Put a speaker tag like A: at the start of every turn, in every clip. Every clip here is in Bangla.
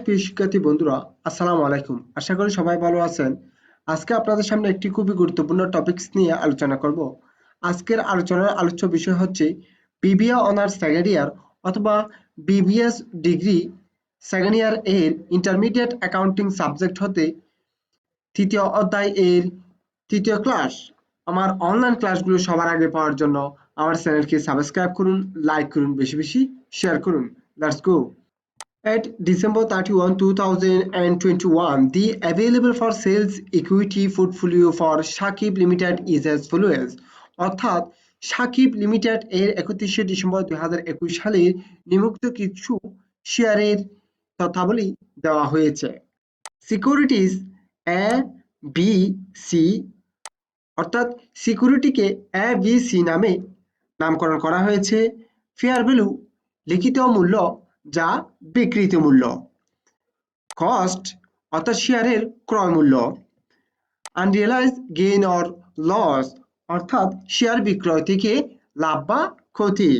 A: প্রিয় শিক্ষার্থী বন্ধুরা, আসসালামু আলাইকুম। আশা করি সবাই ভালো আছেন। আজকে আপনাদের সামনে একটি খুবই গুরুত্বপূর্ণ টপিকস নিয়ে আলোচনা করব। আজকের আলোচনার আলোচ্য বিষয় হচ্ছে বিবিএ অনার্স সেকেন্ড ইয়ার অথবা বিবিএস ডিগ্রি সেকেন্ড ইয়ার এর ইন্টারমিডিয়েট অ্যাকাউন্টিং সাবজেক্ট হতে তৃতীয় অধ্যায় এর তৃতীয় ক্লাস। আমার অনলাইন ক্লাসগুলো সবার আগে পাওয়ার জন্য আমার চ্যানেলকে সাবস্ক্রাইব করুন, লাইক করুন, বেশি বেশি শেয়ার করুন। Let's go. At December 31, 2021, the available for sales equity portfolio for Shakib Limited is as follows. অর্থাৎ সাকিব লিমিটেড এর 31শে ডিসেম্বর 2021 সালের নিম্নোক্ত কিছু শেয়ারের তথ্যাবলী দেওয়া হয়েছে। সিকিউরিটিজ এ বি সি অর্থাৎ সিকিউরিটিকে এ বি সি নামে নামকরণ করা হয়েছে। ফেয়ার ভ্যালু লিখিত মূল্য যা বিক্রিত মূল্য। কস্ট অর্থাৎ শেয়ারের ক্রয় মূল্য। আনরিয়ালাইজড গেইন অর লস অর্থাৎ শেয়ার বিক্রয় থেকে লাভ বা ক্ষতি।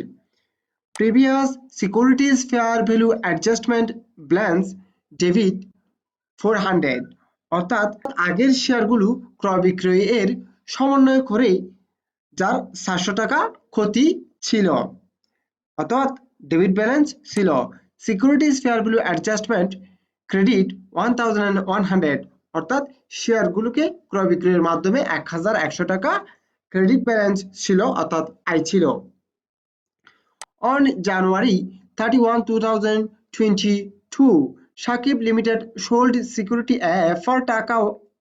A: Previous securities fair value adjustment balance debit 400 অর্থাৎ আগের শেয়ারগুলো ক্রয় বিক্রয় এর সমন্বয় করে যার 700 টাকা ক্ষতি ছিল অর্থাৎ ডেবিট ব্যালেন্স ছিল। Securities fair value adjustment credit 1100 অর্থাৎ শেয়ারগুলোকে ক্রয় বিক্রয়ের মাধ্যমে 1100 টাকা ক্রেডিট ব্যালেন্স ছিল অর্থাৎ আয় ছিল। On January 31, 2022, Shakib Limited sold security A for টাকা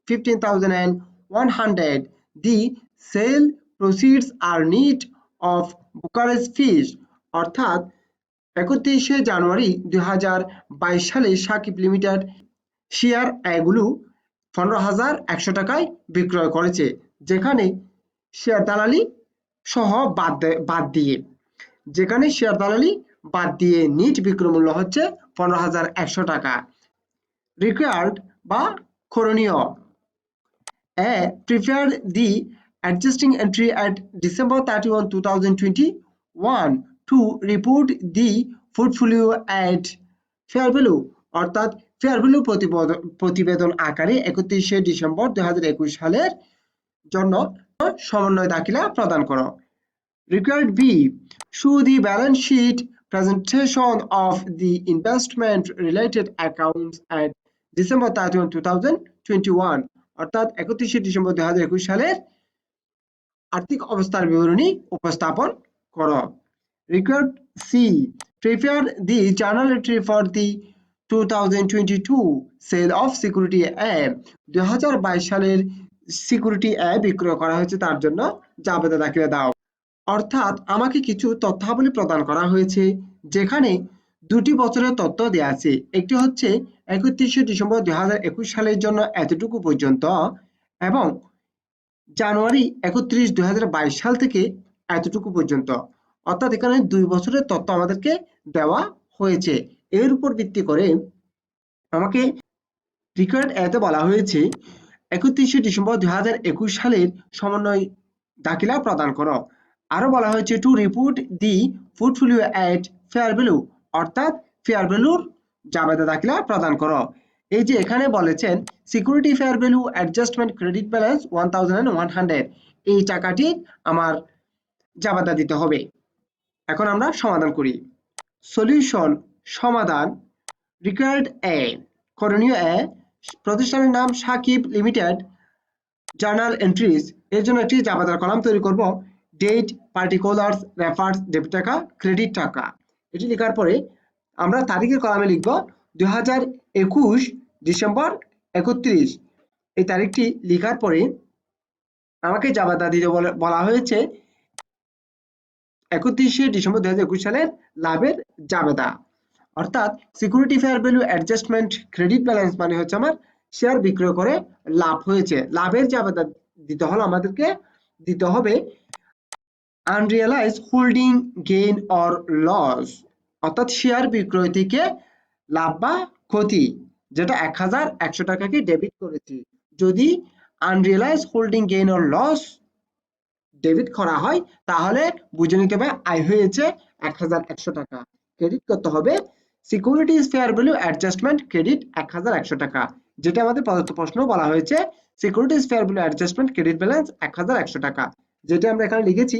A: 15,100. The sale proceeds are net of brokerage fees অর্থাৎ 31শে জানুয়ারি 2022 সালে সাকিব লিমিটেড শেয়ার এগুলো 15,100 টাকায় বিক্রয় করেছে, যেখানে শেয়ার দালালি সহ বাদ দিয়ে নিট বিক্রয় মূল্য হচ্ছে 15,100 টাকা। রিকোয়ার্ড বা করণীয় a prepare the adjusting entry at December 31, 2021 to report the portfolio at fair value অর্থাৎ ফেয়ার ভ্যালু প্রতিবেদন আকারে 31শে ডিসেম্বর 2021 সালের জন্য সমন্বয় দাখিলা প্রদান করো। Required B. Show the balance sheet presentation of the investment related accounts at December 31, 2021 অর্থাৎ 31শে ডিসেম্বর 2021 সালের আর্থিক অবস্থার বিবরণী উপস্থাপন করো। Required C. Prepare the journal entry for the 2022 sale of security A 2022 সালের সিকিউরিটি A বিক্রয় করা হয়েছে তার জন্য জাবেদা দাখিলা দাও। অর্থাৎ আমাকে কিছু তথ্যাবলী প্রদান করা হয়েছে, যেখানে দুটি বছরের তথ্য দেওয়া আছে। একটি হচ্ছে 31শে ডিসেম্বর 2021 সালের জন্য এতটুকু পর্যন্ত এবং জানুয়ারি 31, 2022 সাল থেকে এতটুকু পর্যন্ত, অর্থাৎ এখানে 2 বছরের তথ্য আমাদেরকে দেওয়া হয়েছে। এর উপর ভিত্তি করে আমাকে রিকোয়ার্ড এতে বলা হয়েছে 31শে ডিসেম্বর 2021 সালের সমন্বয় দাখিলা প্রদান করো। আরো বলা হয়েছে to report the portfolio at fair value অর্থাৎ ফেয়ার ভ্যালুর জাবেদা দাখিলা প্রদান করো। এই যে এখানে বলেছেন security fair value adjustment credit balance 1100 এই টাকাটি আমার জাবেদা দিতে হবে। এখন আমরা সমাধান করি। সলিউশন সমাধান। রিকোয়ার্ড এ করণীয় এ প্রতিষ্ঠানের নাম সাকিব লিমিটেড, জার্নাল এন্ট্রিজ এর জন্য একটি জাবেদার কলাম তৈরি করব। ডেট, পার্টিকুলার্স, রেফার্স, ডেবিট টাকা, ক্রেডিট টাকা। এটি লেখার পরে আমরা তারিখের কলামে লিখব 2021 ডিসেম্বর 31। এই তারিখটি লেখার পরে আমাকে জাবেদা দিতে বলা হয়েছে 31শে ডিসেম্বর 2021 সালের লাভের জাবেদা। অর্থাৎ security fair value adjustment credit balance মানে হচ্ছে আমার শেয়ার বিক্রয় করে লাভ হয়েছে। লাভের জাবেদা দিতে হলে আমাদেরকে দিতে হবে unrealized holding gain or loss অর্থাৎ শেয়ার বিক্রয় থেকে লাভ বা ক্ষতি, যেটা 1100 টাকাকে ডেবিট করেছি। যদি unrealized holding gain or loss debit করা হয় তাহলে বুঝে নিতে হবে আয় হয়েছে 1100 টাকা। ক্রেডিট করতে হবে securities fair value adjustment credit 1100 টাকা, যেটা আমাদের প্রদত্ত প্রশ্ন বলা হয়েছে securities fair value adjustment credit balance 1100 টাকা, যেটা আমরা এখানে লিখেছি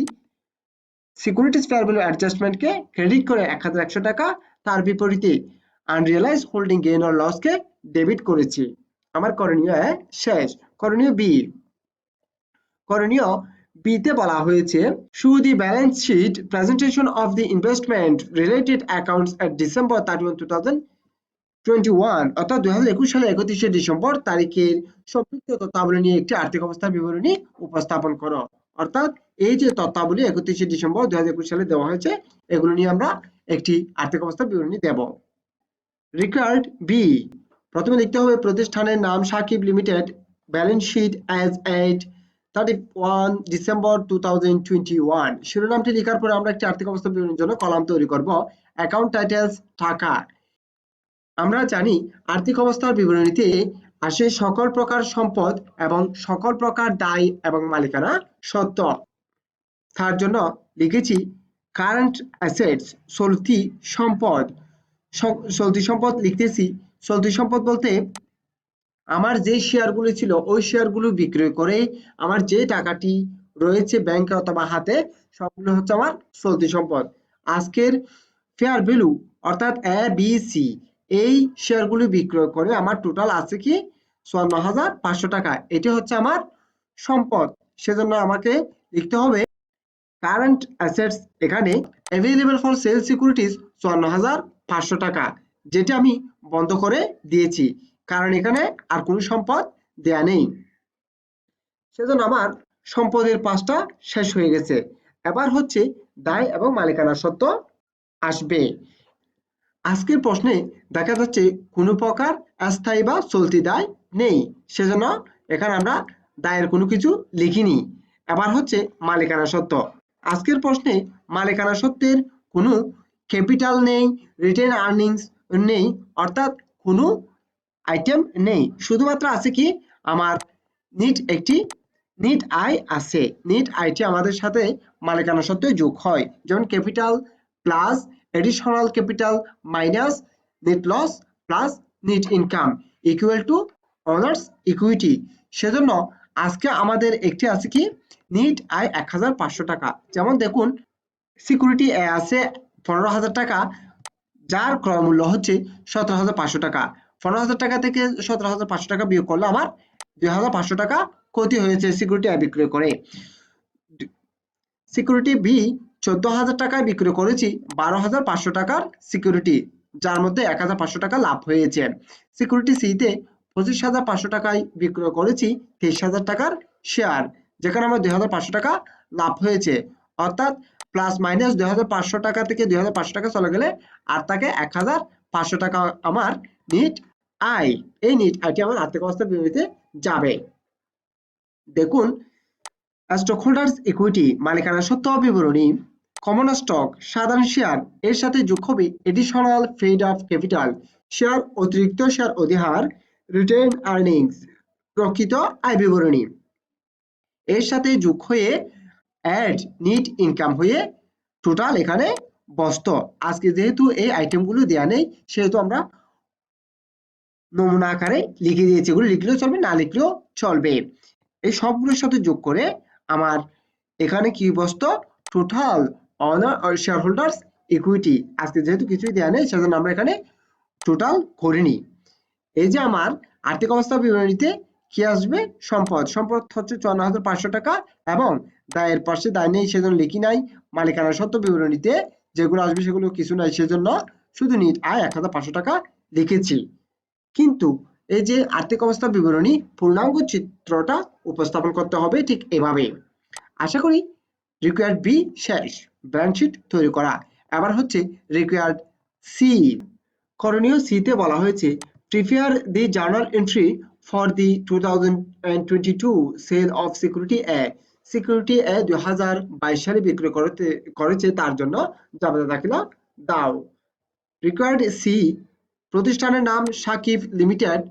A: সিকিউরিটিজ ফেয়ার ভ্যালু অ্যাডজাস্টমেন্টকে ক্রেডিট করে 1100 টাকা, তার বিপরীতে আনরিয়ালাইজ হোল্ডিং গেইন অর লসকে ডেবিট করেছি। আমার করণীয় এ শেষ। করণীয় বি, করণীয় বিতে বলা হয়েছে show the balance sheet presentation of the investment related accounts at December 31, 2021 অর্থাৎ 2021 সালে 31শে ডিসেম্বর তারিখের সম্পৃক্ত তথ্যাবলী নিয়ে একটি আর্থিক অবস্থার বিবরণী উপস্থাপন করো। অর্থাৎ এই যে তথ্যাবলী 31শে ডিসেম্বর 2021 সালে দেওয়া হয়েছে, এগুলো নিয়ে আমরা একটি আর্থিক অবস্থার বিবরণী দেব। রিকোয়ার্ড বি, প্রথমে লিখতে হবে প্রতিষ্ঠানের নাম Shakib limited, balance sheet as at 31 December 2021। শিরোনামটি লেখার পরে আমরা একটি আর্থিক অবস্থা বিবরণীর জন্য কলাম তৈরি করব। অ্যাকাউন্ট টাইটেলস টাকা। আমরা জানি আর্থিক অবস্থার বিবরণীতে আসে সকল প্রকার সম্পদ এবং সকল প্রকার দায় এবং মালিকানা সত্ত্ব। তার জন্য লিখেছি কারেন্ট অ্যাসেটস, চলতি সম্পদ। চলতি সম্পদ লিখতেছি, চলতি সম্পদ বলতে আমার যে শেয়ারগুলো ছিল ওই শেয়ারগুলো বিক্রয় করে আমার যে টাকাটি রয়েছে ব্যাংকে অথবা হাতে, সবগুলো হচ্ছে আমার চলতি সম্পদ। আজকের ফেয়ার ভ্যালু অর্থাৎ এ বি সি এই শেয়ারগুলো বিক্রয় করে আমার টোটাল আছে কি ৫৪,৫০০ টাকা, এটি হচ্ছে আমার সম্পদ। সেজন্য আমাকে লিখতে হবে কারেন্ট অ্যাসেটস, এখানে অ্যাভেলেবল ফর সেল সিকিউরিটিজ ৫৪,৫০০ টাকা, যেটা আমি বন্ধ করে দিয়েছি কারণ এখানে আর কোনো সম্পদ দেয়া নেই। সেজন্য আমার সম্পদের পাঁচটা শেষ হয়ে গেছে। এবার হচ্ছে দায় এবং মালিকানা সত্ত্ব আসবে। আজকের প্রশ্নে দেখা যাচ্ছে কোনো প্রকার অস্থায়ী বা চলতি দায় নেই, সেজন্য এখানে আমরা দায়ের কোনো কিছু লিখিনি। এবার হচ্ছে মালিকানা সত্ত্ব। আজকের প্রশ্নে মালিকানা সত্ত্বের কোনো ক্যাপিটাল নেই, রিটেন আর্নিংস নেই, অর্থাৎ কোনো আইটেম নেই। শুধুমাত্র আছে কি আমার একটি নিট আয় আছে। নিট আয়টি আমাদের সাথে মালিকানা সত্ত্বে যোগ হয়, যেমন capital plus additional capital minus net loss plus net income equal to owners equity. সেজন্য আজকে আমাদের একটি আছে কি নিট আয় ১,৫০০ টাকা। যেমন দেখুন সিকিউরিটি এ আছে ১৫,০০০ টাকা, যার ক্রয় মূল্য হচ্ছে ১৭,৫০০ টাকা। ১৫,০০০ টাকা থেকে ১৭,৫০০ টাকা বিয়োগ করলে আমার ২,৫০০ টাকা ক্ষতি হয়েছে সিকিউরিটি এ বিক্রয় করে। সিকিউরিটি বি ১৪,০০০ টাকায় বিক্রয় করেছি ১২,৫০০ টাকার সিকিউরিটি, যার মধ্যে ১,৫০০ টাকা লাভ হয়েছে। সিকিউরিটি সি তে ২৫,৫০০ টাকায় বিক্রয় করেছি ২৩,০০০ টাকার শেয়ার, যেখানে আমার ২,৫০০ টাকা লাভ হয়েছে। অর্থাৎ প্লাস মাইনাস ২,৫০০ টাকা থেকে ২,৫০০ টাকা চলে গেলে আর থাকে ১,৫০০ টাকা আমার নিট আয়। এই নিট আয়টি আমার আর্থিক অবস্থার বিবরণীতে যাবে। দেখুন স্টক হোল্ডার্স ইকুইটি মালিকানা সত্ত্ব বিবরণী, কমন স্টক সাধারণ শেয়ার এর সাথে যোগ হবে additional paid of capital share, অতিরিক্ত শেয়ার অধিহার, রিটেন আর্নিংস প্রকৃত আয় বিবরণী, এর সাথে যোগ হয়ে অ্যাড নিট ইনকাম হয়ে টোটাল এখানে বসত। আজকে যেহেতু এই আইটেমগুলো দেয়া নেই সেহেতু আমরা নমুনা আকারে লিখে দিয়েছি, এগুলো লিখলেও চলবে না লিখলেও চলবে। এই সবগুলোর সাথে যোগ করে আমার এখানে কি বসতো total honour share holders equity. আজকে যেহেতু কিছুই দেয়া নেই সেজন্য আমরা এখানে টোটাল করিনি। এই যে আমার আর্থিক অবস্থা বিবরণীতে কি আসবে সম্পদ, সম্পদ হচ্ছে ৫৪,৫০০ টাকা এবং দায়ের পাশে দায় নেই সেজন্য লিখি নাই। মালিকানা সত্ত্ব বিবরণীতে যেগুলো আসবে সেগুলো কিছু নাই সেজন্য শুধু নিট আয় ১,৫০০ টাকা লিখেছি। কিন্তু এই যে আর্থিক অবস্থা বিবরণী পূর্ণাঙ্গ চিত্রটা উপস্থাপন করতে হবে ঠিক এভাবে। আশা করি রিকোয়ার্ড বি শেষ, ব্যালেন্স শিট তৈরি করা। এবার হচ্ছে রিকোয়ার্ড সি। করণীয় সি তে বলা হয়েছে prepare the journal entry for the 2022 sale of security A. Security A 2022 সালে বিক্রয় করেছে তার জন্য জাবেদা দাখিলা দাও। রিকোয়ার্ড সি প্রতিষ্ঠানের নাম সাকিব লিমিটেড,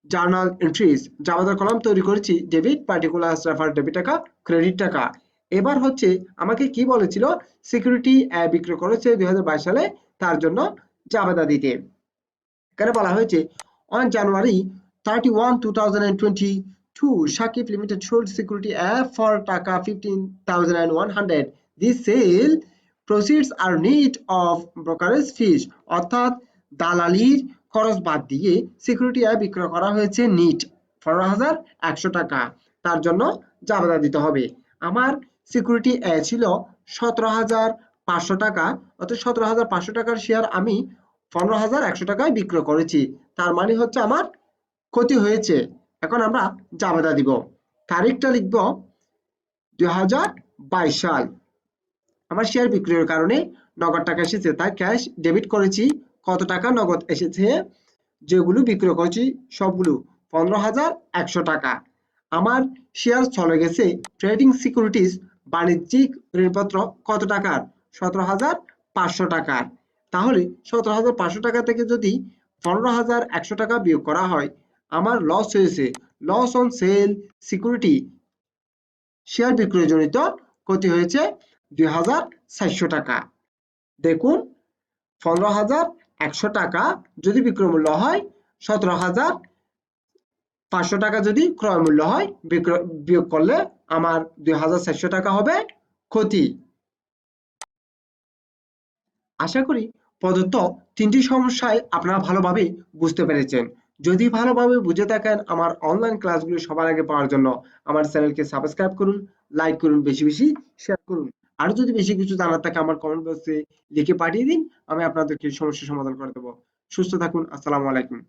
A: জার্নাল এন্ট্রিজ জাবেদার কলাম তৈরি করেছি ডেবিট পার্টিকুলার রেফার ডেবিট টাকা ক্রেডিট টাকা। এবার হচ্ছে আমাকে কি বলেছিল সিকিউরিটি বিক্রয় করেছে 2022 সালে তার জন্য জাবেদা দিতে। এখানে বলা হয়েছে on January 31, 2022, Shakib Limited sold security app for টাকা 15,100. This sale proceeds are net of brokerage fees, অর্থাৎ দালালির খরচ বাদ দিয়ে সিকিউরিটি অ্যাপ বিক্রয় করা হয়েছে নিট 15,100 টাকা। তার জন্য জাবেদা দিতে হবে। আমার সিকিউরিটি ছিল 17,500 টাকা, অর্থাৎ 17,500 টাকার শেয়ার আমি 15,100 টাকায় বিক্রয় করেছি। তার মানে হচ্ছে আমার ক্ষতি হয়েছে। এখন আমরা জাবেদা দিব। তারিখটা লিখব 2022 সাল। আমার শেয়ার বিক্রয়ের কারণে নগদ টাকা এসেছে, তাই ক্যাশ ডেবিট করেছি। কত টাকা নগদ এসেছে? যেগুলো বিক্রয় করেছি সবগুলো 15,100 টাকা। আমার শেয়ার চলে গেছে ট্রেডিং সিকিউরিটিজ বাণিজ্যিক ঋণপত্র কত টাকার? 17,500 টাকার। তাহলে 17,500 টাকা থেকে যদি 15,100 টাকা বিয়োগ করা হয়, আমার লস হয়েছে। Loss on sale security, share বিক্রয়জনিত ক্ষতি হয়েছে 2,400 টাকা। দেখুন 15,100 টাকা যদি বিক্রয় মূল্য হয়, 17,500 টাকা যদি ক্রয় মূল্য হয়, বিয়োগ করলে আমার 2,400 টাকা হবে ক্ষতি। আশা করি প্রদত্ত তিনটি সমস্যায় আপনারা ভালোভাবে বুঝতে পেরেছেন। যদি ভালোভাবে বুঝে থাকেন, আমার অনলাইন ক্লাসগুলো সবার আগে পাওয়ার জন্য আমার চ্যানেলকে সাবস্ক্রাইব করুন, লাইক করুন, বেশি বেশি শেয়ার করুন। আর যদি বেশি কিছু জানার থাকে আমার কমেন্ট বক্সে লিখে পাঠিয়ে দিন, আমি আপনাদেরকে সমস্যার সমাধান করে দেবো। সুস্থ থাকুন। আসসালামু আলাইকুম।